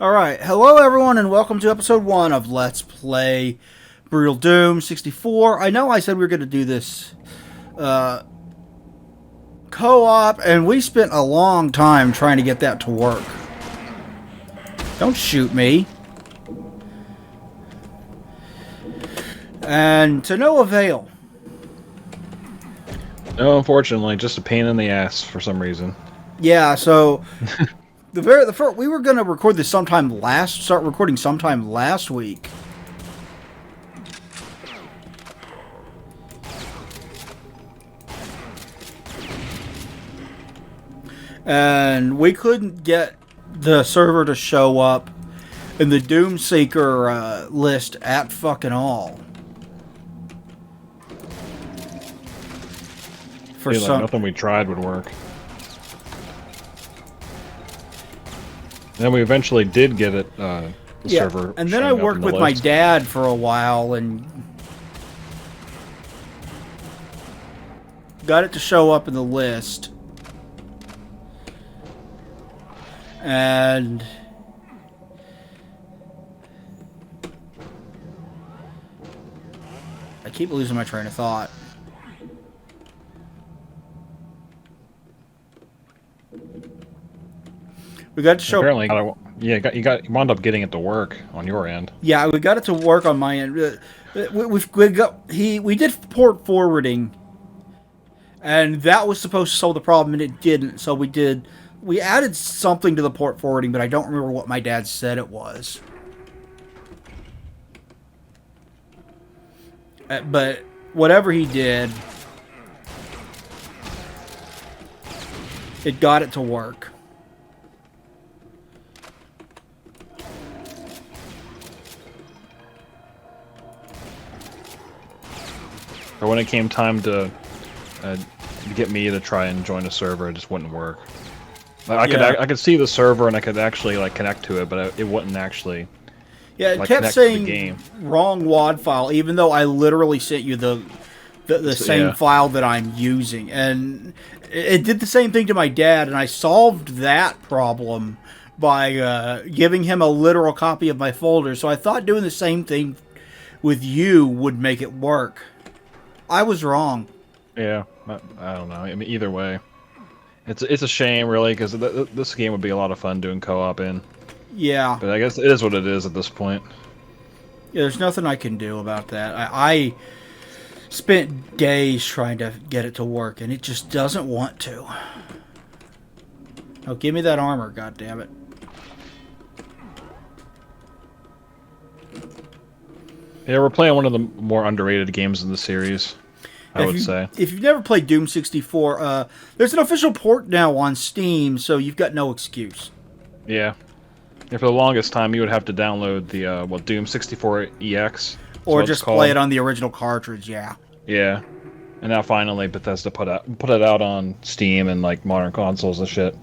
Alright, hello everyone and welcome to episode 1 of Let's Play Brutal Doom 64. I know I said we were going to do this co-op, and we spent a long time trying to get that to work. Don't shoot me. And to no avail. No, unfortunately, just a pain in the ass for some reason. Yeah, so... The first, we were gonna record this start recording sometime last week. And we couldn't get the server to show up in the Doomseeker list at fucking all. For some, nothing we tried would work. Then we eventually did get it, the server. And then I worked with my dad for a while and got it to show up in the list. And I keep losing my train of thought. We got to show. Apparently, you wound up getting it to work on your end. Yeah, we got it to work on my end. We did port forwarding, and that was supposed to solve the problem, and it didn't. So we added something to the port forwarding, but I don't remember what my dad said it was. But whatever he did, it got it to work. But when it came time to get me to try and join a server, it just wouldn't work. I could see the server and I could actually like connect to it, but it wouldn't actually. Yeah, it kept saying wrong WAD file, even though I literally sent you the same file that I'm using, and it did the same thing to my dad, and I solved that problem by giving him a literal copy of my folder. So I thought doing the same thing with you would make it work. I was wrong. Yeah, I don't know. I mean, either way, it's a shame, really, because this game would be a lot of fun doing co-op in. Yeah. But I guess it is what it is at this point. Yeah, there's nothing I can do about that. I spent days trying to get it to work, and it just doesn't want to. Oh, give me that armor, goddammit. Yeah, we're playing one of the more underrated games in the series, I would say. If you've never played Doom 64, there's an official port now on Steam, so you've got no excuse. Yeah. For the longest time, you would have to download the, Doom 64 EX. Or just play it on the original cartridge, yeah. Yeah. And now finally Bethesda put it out on Steam and, like, modern consoles and shit.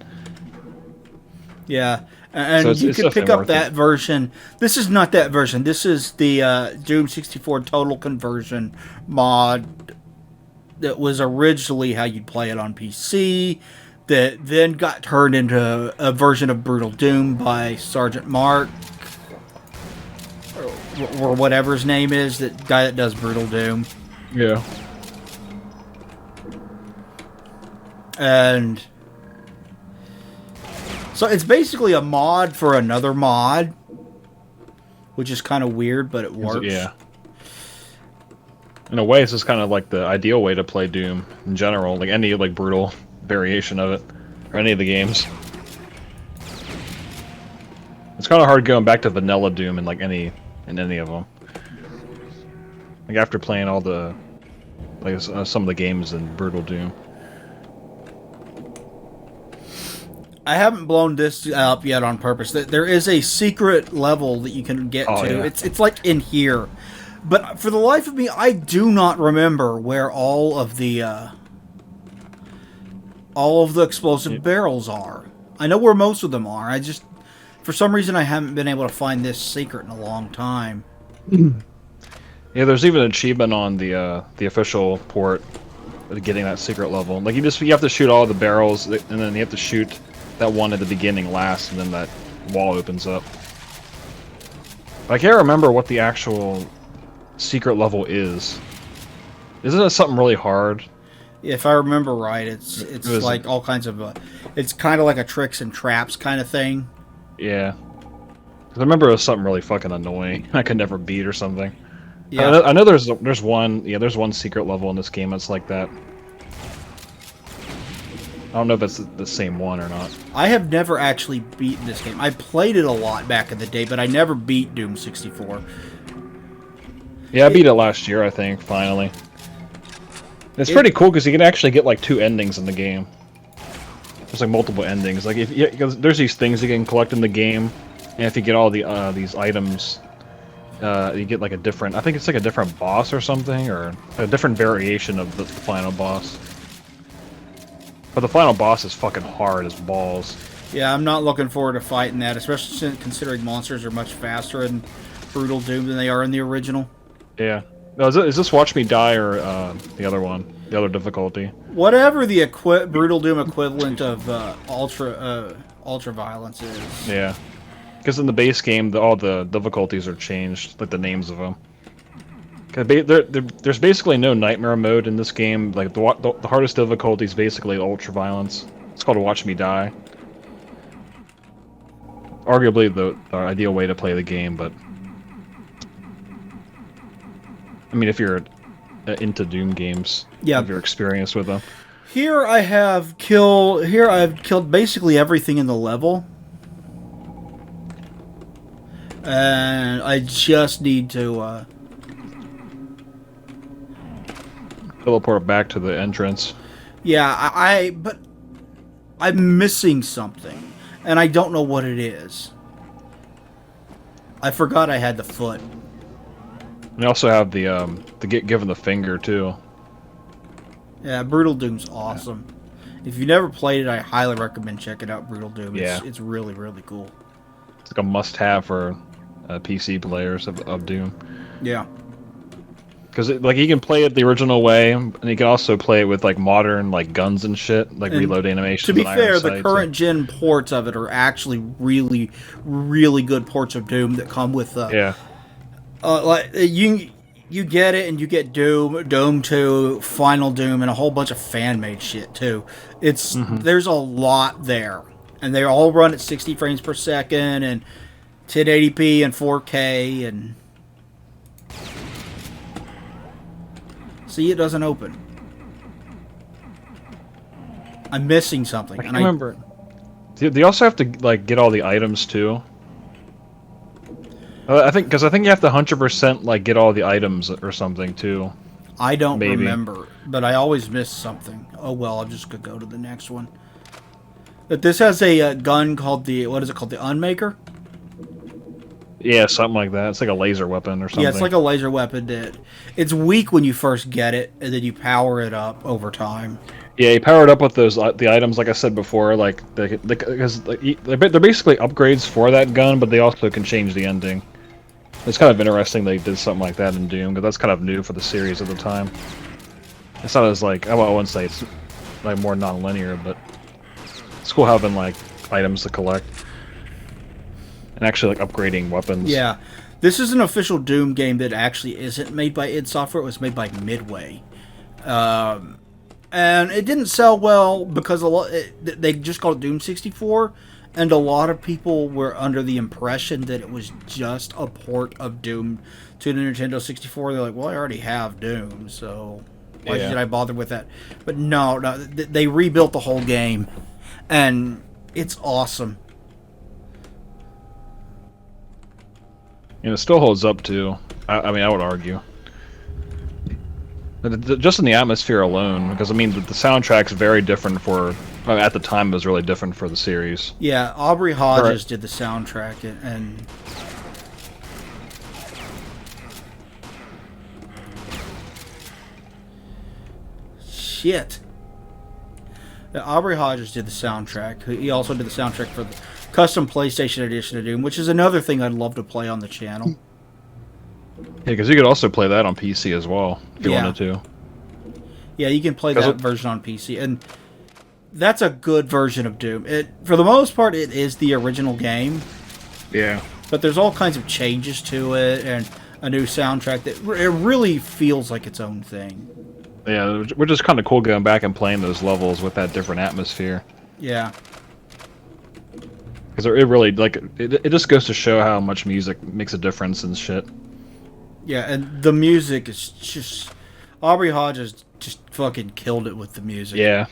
Yeah. And so you can pick up that version. This is not that version. This is the Doom 64 Total Conversion mod that was originally how you'd play it on PC, that then got turned into a version of Brutal Doom by Sergeant Mark, or whatever his name is, that guy that does Brutal Doom. Yeah. And so it's basically a mod for another mod, which is kind of weird, but it works. Yeah. In a way, it's just kind of like the ideal way to play Doom in general, like any like brutal variation of it, or any of the games. It's kind of hard going back to vanilla Doom in any of them. Like after playing all the some of the games in Brutal Doom. I haven't blown this up yet on purpose. There is a secret level that you can get to. Yeah. It's like in here. But for the life of me, I do not remember where all of the explosive barrels are. I know where most of them are. I just, for some reason, I haven't been able to find this secret in a long time. Yeah, there's even an achievement on the official port getting that secret level. Like you have to shoot all the barrels, and then you have to shoot that one at the beginning last, and then that wall opens up. I can't remember what the actual secret level is. Isn't it something really hard? If I remember right, it's like all kinds of... it's kind of like a tricks and traps kind of thing. Yeah. 'Cause I remember it was something really fucking annoying. I could never beat or something. Yeah. I know there's one... Yeah, there's one secret level in this game that's like that. I don't know if it's the same one or not. I have never actually beaten this game. I played it a lot back in the day, but I never beat Doom 64. Yeah, I beat it last year, I think, finally. It's pretty cool because you can actually get like 2 endings in the game. There's like multiple endings. Like because there's these things you can collect in the game, and if you get all the these items, you get like a different. I think it's like a different boss or something, or a different variation of the final boss. But the final boss is fucking hard as balls. Yeah, I'm not looking forward to fighting that, especially considering monsters are much faster in Brutal Doom than they are in the original. Yeah. No, is this Watch Me Die or the other one? The other difficulty? Whatever the Brutal Doom equivalent of Ultra Violence is. Yeah. Because in the base game, all the difficulties are changed, like the names of them. There's basically no nightmare mode in this game. Like the hardest difficulty is basically Ultra Violence. It's called Watch Me Die. Arguably the ideal way to play the game, but I mean, if you're into Doom games, yeah, have your experience with them. Here I've killed basically everything in the level, and I just need to teleport back to the entrance. Yeah, but I'm missing something, and I don't know what it is. I forgot I had the foot. You also have the get given the finger too. Yeah, Brutal Doom's awesome. Yeah. If you never played it, I highly recommend checking out Brutal Doom. Yeah. It's really, really cool. It's like a must-have for PC players of Doom. Yeah. Because like you can play it the original way, and you can also play it with like modern like guns and shit, like and reload animations. To be fair, the current gen ports of it are actually really, really good ports of Doom that come with yeah. Like you get it, and you get Doom 2, Final Doom, and a whole bunch of fan-made shit too. It's there's a lot there, and they all run at 60 frames per second and 1080p and 4K. And see, it doesn't open. I'm missing something. I can't remember. Do you also have to like get all the items too? I think you have to 100% like get all the items or something too. I don't remember, but I always miss something. Oh well, I'm just gonna go to the next one. But this has a gun called the the Unmaker? Yeah, something like that. It's like a laser weapon or something. Yeah, it's like a laser weapon. It's weak when you first get it, and then you power it up over time. Yeah, you power it up with the items, like I said before. Like because they're basically upgrades for that gun, but they also can change the ending. It's kind of interesting they did something like that in Doom, because that's kind of new for the series at the time. It's not as like, I wouldn't say it's like more non-linear, but it's cool having like items to collect and actually like upgrading weapons. Yeah, this is an official Doom game that actually isn't made by id Software. It was made by Midway, and it didn't sell well because they just called it Doom 64. And a lot of people were under the impression that it was just a port of Doom to the Nintendo 64. They're like, well, I already have Doom, so why should I bother with that? But no, they rebuilt the whole game, and it's awesome. And it still holds up too. I mean, I would argue. Just in the atmosphere alone, because I mean, the soundtrack's very different for... at the time, it was really different for the series. Yeah, Aubrey Hodges did the soundtrack, and shit. Yeah, Aubrey Hodges did the soundtrack. He also did the soundtrack for the custom PlayStation edition of Doom, which is another thing I'd love to play on the channel. Yeah, because you could also play that on PC as well, if you wanted to. Yeah, you can play that version on PC, and that's a good version of Doom. For the most part, it is the original game. Yeah. But there's all kinds of changes to it and a new soundtrack that it really feels like its own thing. Yeah, which is kind of cool going back and playing those levels with that different atmosphere. Yeah. Because it really, like, it just goes to show how much music makes a difference and shit. Yeah, and the music is just... Aubrey Hodges just fucking killed it with the music. Yeah.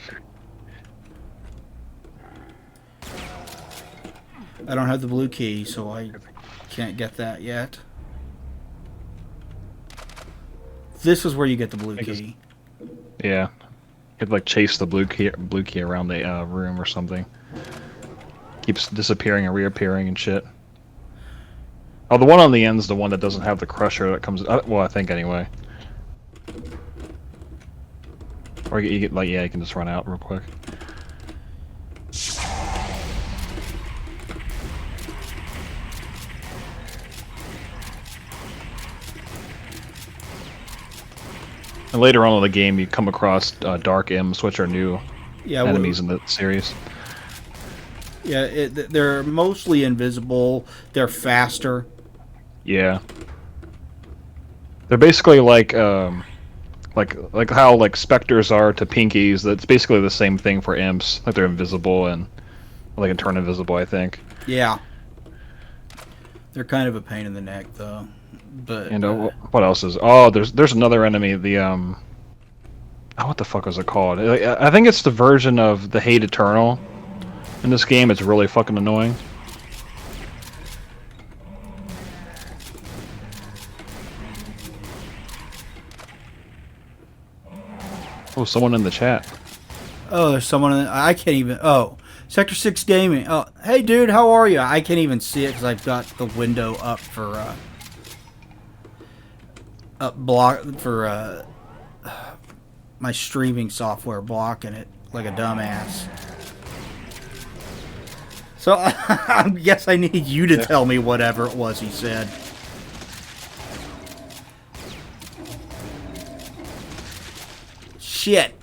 I don't have the blue key, so I can't get that yet. This is where you get the blue key. Yeah. You could, like, chase the blue key around the room or something. Keeps disappearing and reappearing and shit. Oh, the one on the end's the one that doesn't have the crusher that comes... well, I think anyway. Or you get, like, yeah, you can just run out real quick. And later on in the game, you come across Dark Imps, which are new enemies in the series. Yeah, they're mostly invisible. They're faster. Yeah. They're basically like how like specters are to pinkies. That's basically the same thing for imps. Like they're invisible and they can turn invisible, I think. Yeah. They're kind of a pain in the neck, though. But and what else is? Oh, there's another enemy. The oh, what the fuck was it called? I think it's the version of the Hate Eternal. In this game, it's really fucking annoying. Oh, someone in the chat. Oh, there's someone in I can't even... Oh, Sector 6 Gaming. Oh, hey, dude, how are you? I can't even see it because I've got the window up for... my streaming software blocking it like a dumbass. So I guess I need you to tell me whatever it was he said. Shit.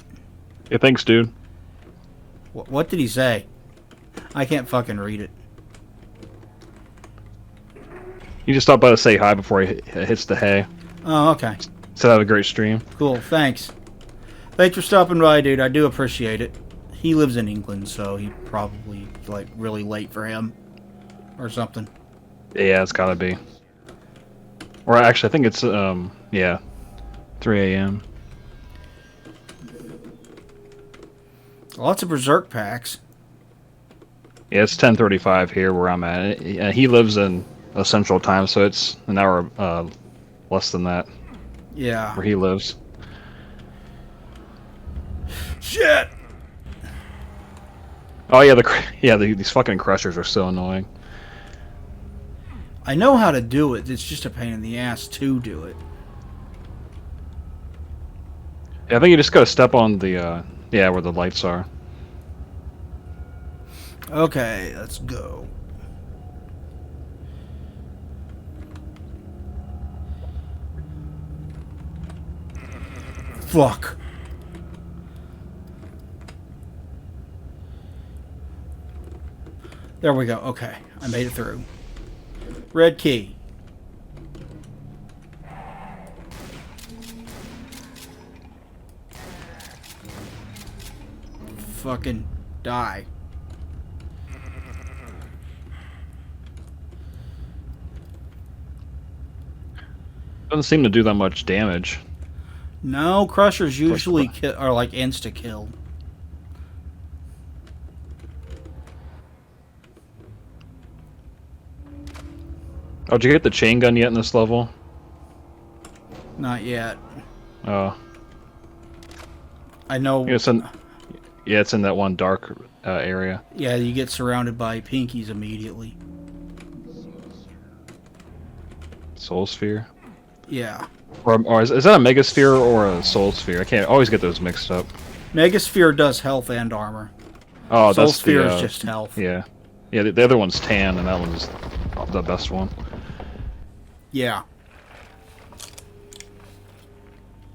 Yeah, thanks, dude. What did he say? I can't fucking read it. You just stopped by to say hi before he hits the hay. Oh, okay. So have a great stream. Cool, thanks. Thanks for stopping by, dude. I do appreciate it. He lives in England, so he probably like really late for him or something. Yeah, it's gotta be. Or actually, I think it's yeah, 3 a.m. Lots of Berserk packs. Yeah, it's 10:35 here where I'm at. He lives in Central Time, so it's an hour less than that. Yeah. Where he lives. Shit. Oh yeah, these fucking crushers are so annoying. I know how to do it. It's just a pain in the ass to do it. Yeah, I think you just gotta step on the yeah, where the lights are. Okay, let's go. Fuck. There we go. Okay, I made it through. Red key. Fucking die. Doesn't seem to do that much damage. No, crushers usually are like insta kill. Oh, did you get the chain gun yet in this level? Not yet. Oh. I know. Yeah, it's in that one dark area. Yeah, you get surrounded by pinkies immediately. Soul Sphere? Yeah. Or is that a Megasphere or a Soul Sphere? I can't always get those mixed up. Megasphere does health and armor. Oh, Soul that's Sphere the, is just health. Yeah. Yeah, the other one's tan, and that one's the best one. Yeah.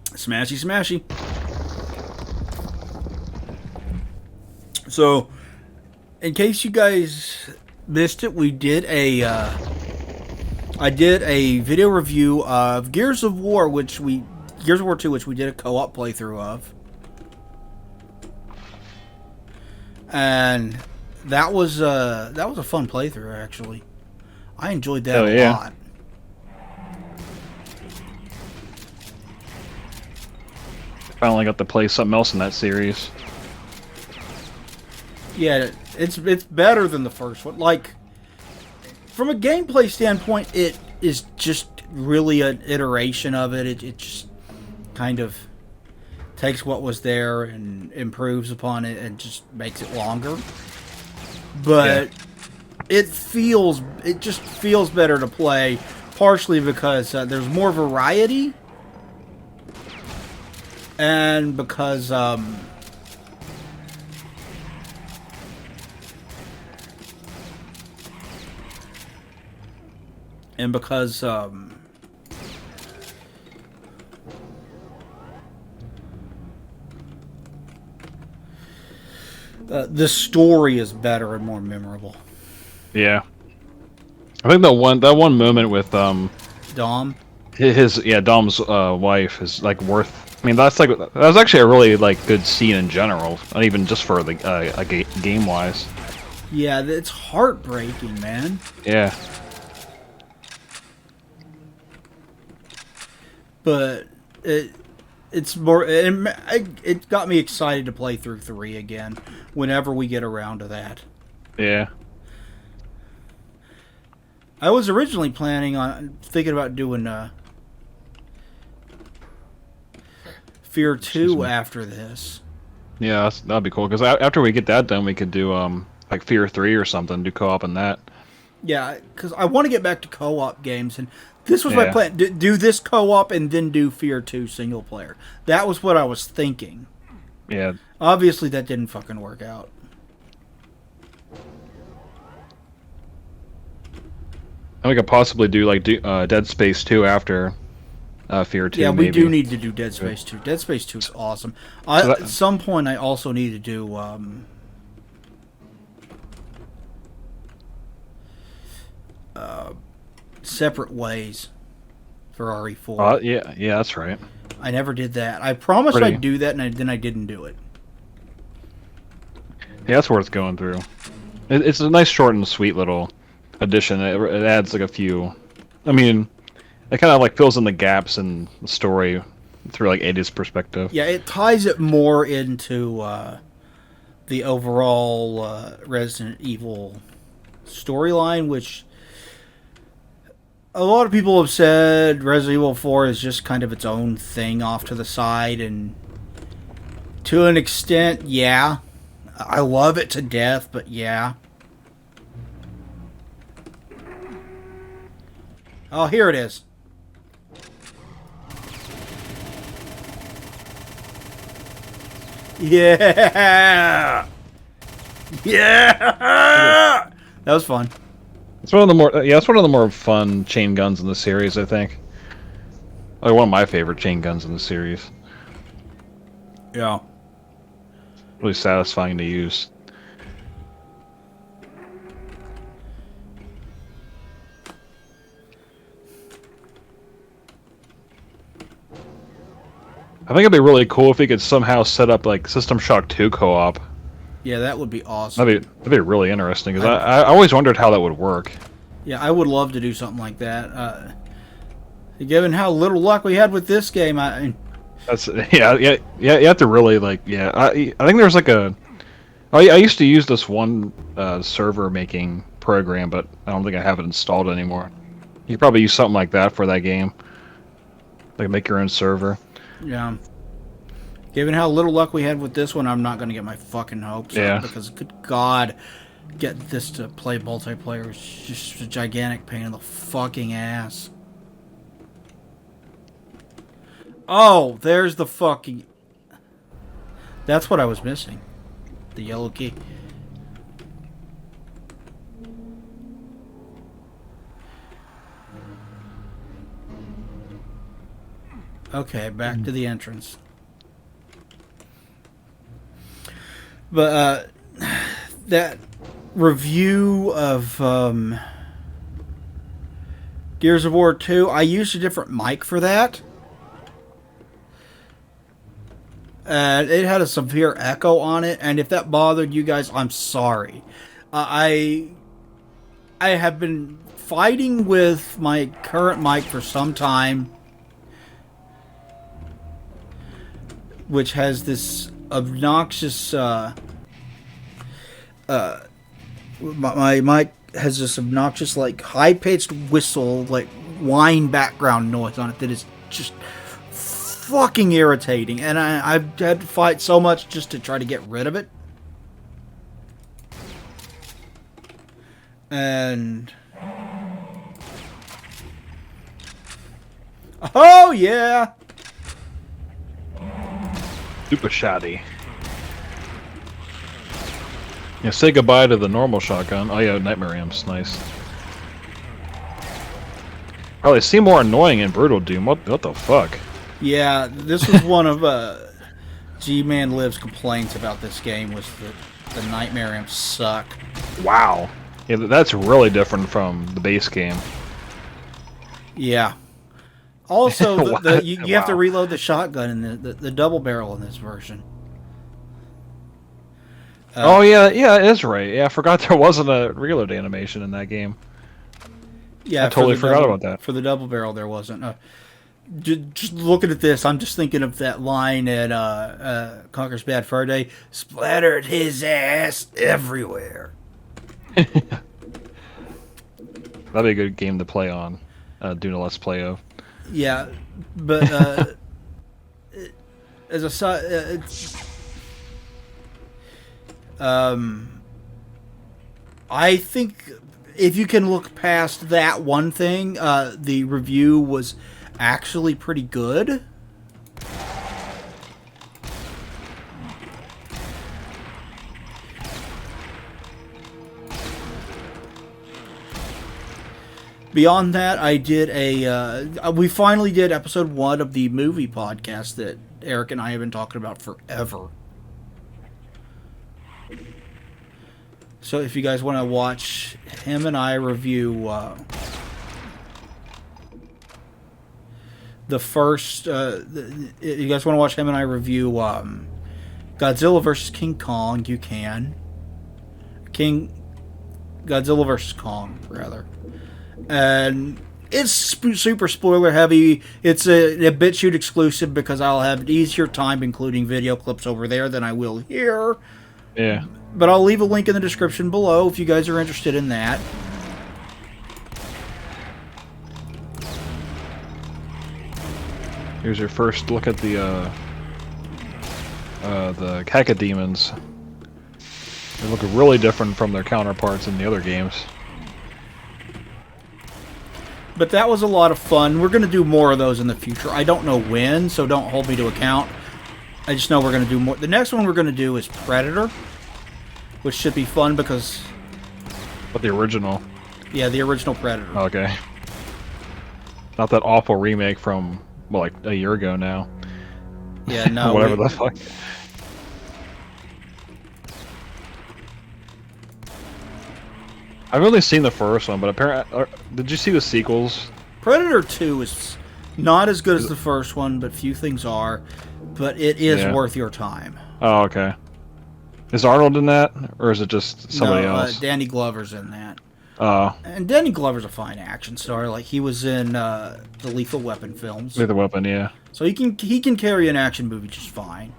Smashy, smashy. So, in case you guys missed it, we did a I did a video review of Gears of War 2, which we did a co-op playthrough of. And that was a fun playthrough, actually. I enjoyed that a lot. Finally got to play something else in that series. Yeah, it's better than the first one. Like, from a gameplay standpoint, it is just really an iteration of it. It just kind of takes what was there and improves upon it and just makes it longer. But it just feels better to play, partially because there's more variety, and because the story is better and more memorable. Yeah, I think that one moment with Dom, Dom's wife is like worth. I mean, that was actually a really like good scene in general, not even just for the game wise. Yeah, it's heartbreaking, man. Yeah. But it's more. It got me excited to play through 3 again whenever we get around to that. Yeah. I was originally thinking about doing Fear 2 after this. Yeah, that'd be cool. Because after we get that done, we could do like Fear 3 or something. Do co-op in that. Yeah, because I want to get back to co-op games, and this was my plan. Do this co-op and then do Fear 2 single player. That was what I was thinking. Yeah. Obviously, that didn't fucking work out. And we could possibly do like Dead Space 2 after Fear 2. Yeah, we maybe. do need to do Dead Space 2. Dead Space 2 is awesome. At some point, I also need to do Separate Ways for RE4. Yeah, that's right. I never did that. I promised I'd do that, and then I didn't do it. Yeah, that's worth going through. It's a nice, short, and sweet little addition. It adds like a few. I mean, it kind of like fills in the gaps in the story through like Ada's perspective. Yeah, it ties it more into the overall Resident Evil storyline, which a lot of people have said Resident Evil 4 is just kind of its own thing off to the side, and to an extent, yeah. I love it to death, but yeah. Oh, here it is. Yeah! Yeah! That was fun. It's one of the more it's one of the more fun chain guns in the series, I think. Like one of my favorite chain guns in the series. Yeah. Really satisfying to use. I think it'd be really cool if we could somehow set up like System Shock 2 co-op. Yeah, that would be awesome. That'd be really interesting because I always wondered how that would work. Yeah, I would love to do something like that. Given how little luck we had with this game, That's yeah. You have to really like I think there's like I used to use this one server making program, but I don't think I have it installed anymore. You could probably use something like that for that game. Like make your own server. Yeah. Given how little luck we had with this one, I'm not going to get my fucking hopes up because, good God, getting this to play multiplayer is just a gigantic pain in the fucking ass. Oh, there's the fucking... That's what I was missing. The yellow key. Okay, back to the entrance. But that review of Gears of War 2, I used a different mic for that. And it had a severe echo on it, and if that bothered you guys, I'm sorry. I have been fighting with my current mic for some time, which has this obnoxious my mic has this obnoxious, like, high-pitched whistle, like, whine background noise on it that is just fucking irritating, and I've had to fight so much just to try to get rid of it. And... oh, yeah! Super shoddy. Yeah, say goodbye to the normal shotgun. Oh yeah, Nightmare Amps, nice. Oh, they seem more annoying in Brutal Doom. What the fuck? Yeah, this was one of G-Man Live's complaints about this game, was that the Nightmare Amps suck. Wow. Yeah, that's really different from the base game. Yeah. Also, you have to reload the shotgun in the double barrel in this version. Oh yeah, it is right. Yeah, I forgot there wasn't a reload animation in that game. Yeah, I totally forgot about that. For the double barrel, there wasn't. Just looking at this, I'm just thinking of that line at Conker's Bad Fur Day: "Splattered his ass everywhere." That'd be a good game to play on, doing a Let's Play of. Yeah, but as a side, I think if you can look past that one thing, the review was actually pretty good. Beyond that, I did we finally did episode 1 of the movie podcast that Eric and I have been talking about forever. So if you guys want to watch him and I review the first, you guys want to watch him and I review Godzilla vs. King Kong, you can. Godzilla vs. Kong, rather. And it's super spoiler heavy. It's a BitChute exclusive because I'll have an easier time including video clips over there than I will here. Yeah. But I'll leave a link in the description below if you guys are interested in that. Here's your first look at the cacodemons. They look really different from their counterparts in the other games. But that was a lot of fun. We're going to do more of those in the future. I don't know when, so don't hold me to account. I just know we're going to do more. The next one we're going to do is Predator, which should be fun because... But the original? Yeah, the original Predator. Okay. Not that awful remake from, well, like a year ago now. Yeah, no. Whatever the fuck. I've only seen the first one, but apparently, did you see the sequels? Predator 2 is not as good as the first one, but few things are. But it is worth your time. Oh, okay. Is Arnold in that, or is it just somebody else? Danny Glover's in that. Oh. And Danny Glover's a fine action star. Like, he was in the Lethal Weapon films. Lethal Weapon, yeah. So he can carry an action movie just fine.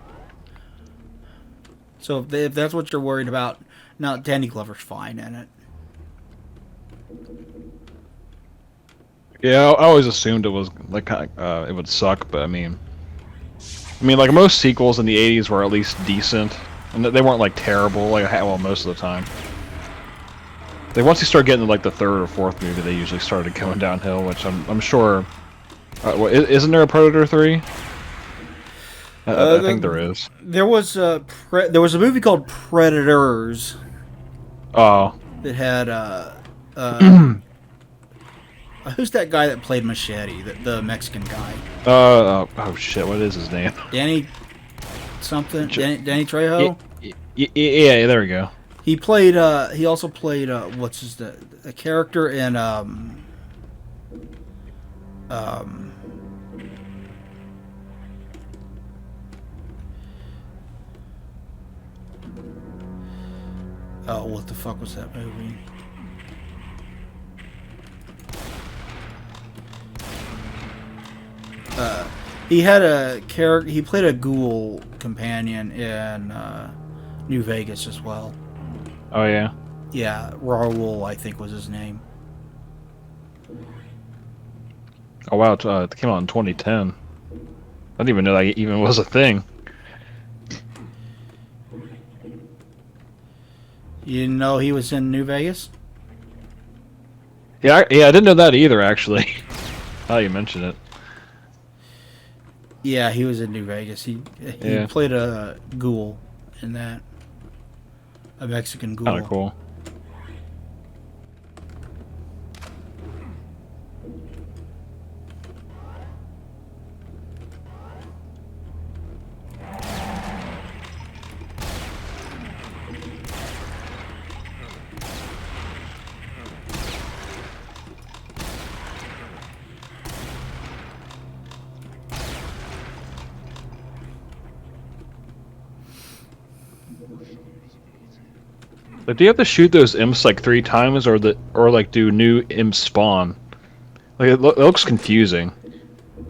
So if that's what you're worried about, no, Danny Glover's fine in it. Yeah, I always assumed it was like it would suck, but I mean, like most sequels in the '80s were at least decent, and they weren't like terrible. Like, well, most of the time. Like once you start getting to like the third or fourth movie, they usually started going downhill, which I'm sure. Isn't there a Predator 3? I think there is. There was a movie called Predators. Oh. That had who's that guy that played Machete? The Mexican guy. Oh shit! What is his name? Danny something. Danny Trejo. Yeah, there we go. He played. He also played. What's his a character in Um, oh, what the fuck was that movie? He had a character. He played a ghoul companion in New Vegas as well. Oh yeah. Yeah, Raoul, I think was his name. Oh wow, it came out in 2010. I didn't even know that even was a thing. You didn't know he was in New Vegas? Yeah, I didn't know that either, actually. Now you mention it. Yeah, he was in New Vegas. He played a ghoul in that. A Mexican ghoul. Kind of cool. Like, do you have to shoot those imps like 3 times, or like do new imps spawn? Like it looks confusing.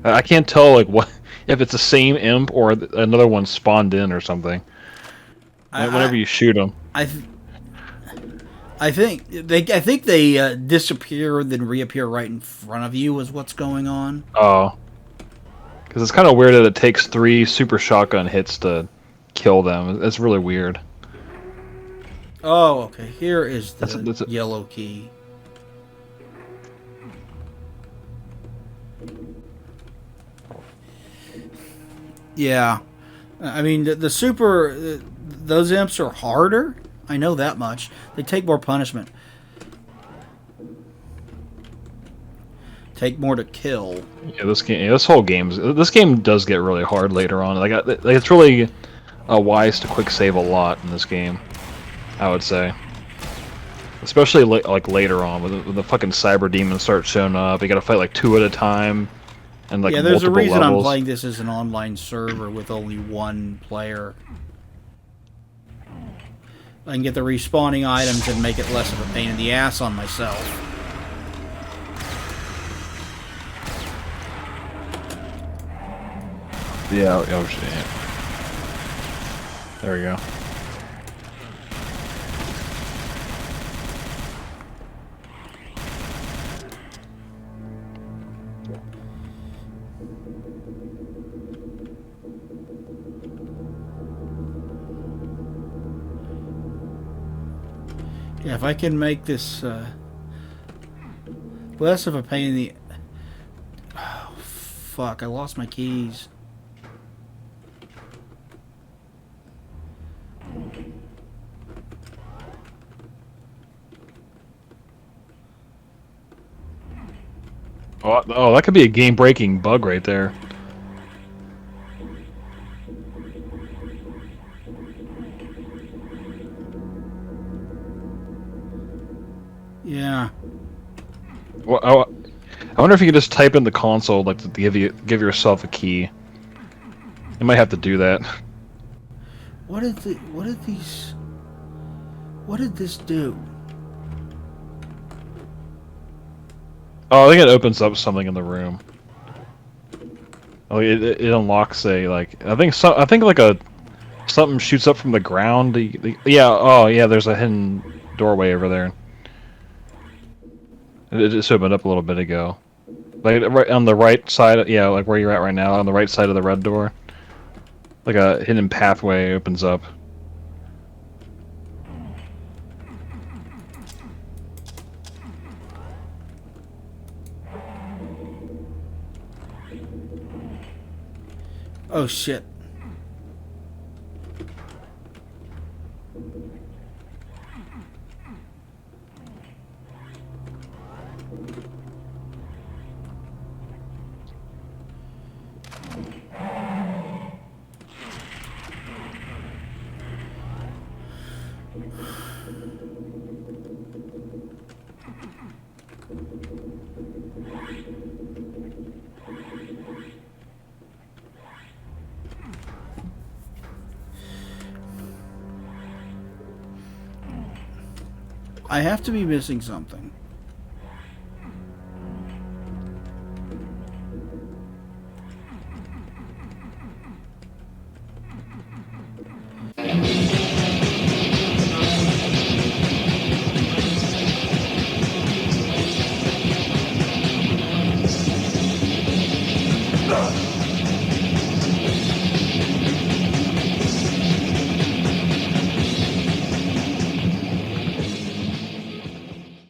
I can't tell like what if it's the same imp or another one spawned in or something. Whenever you shoot them. I think they disappear then reappear right in front of you is what's going on. Oh, because it's kind of weird that it takes 3 super shotgun hits to kill them. It's really weird. Oh, okay. Here is the that's yellow key. Yeah, I mean the super those imps are harder. I know that much. They take more punishment. Take more to kill. Yeah, this game does get really hard later on. Like it's really wise to quick save a lot in this game, I would say. Especially like later on when the fucking cyber demons start showing up. You gotta fight like 2 at a time, and like yeah. There's a reason levels. I'm playing this as an online server with only 1 player. I can get the respawning items and make it less of a pain in the ass on myself. Yeah, oh shit. There we go. Yeah, if I can make this less of a pain in the... Oh, fuck, I lost my keys. Oh, that could be a game-breaking bug right there. Yeah. Well, I wonder if you could just type in the console like to give yourself a key. You might have to do that. What did this do? Oh, I think it opens up something in the room. Oh, it unlocks I think like something shoots up from the ground. Yeah. Oh, yeah. There's a hidden doorway over there. It just opened up a little bit ago. Like right on the right side. Yeah, like where you're at right now, on the right side of the red door. Like a hidden pathway opens up. Oh shit. I have to be missing something.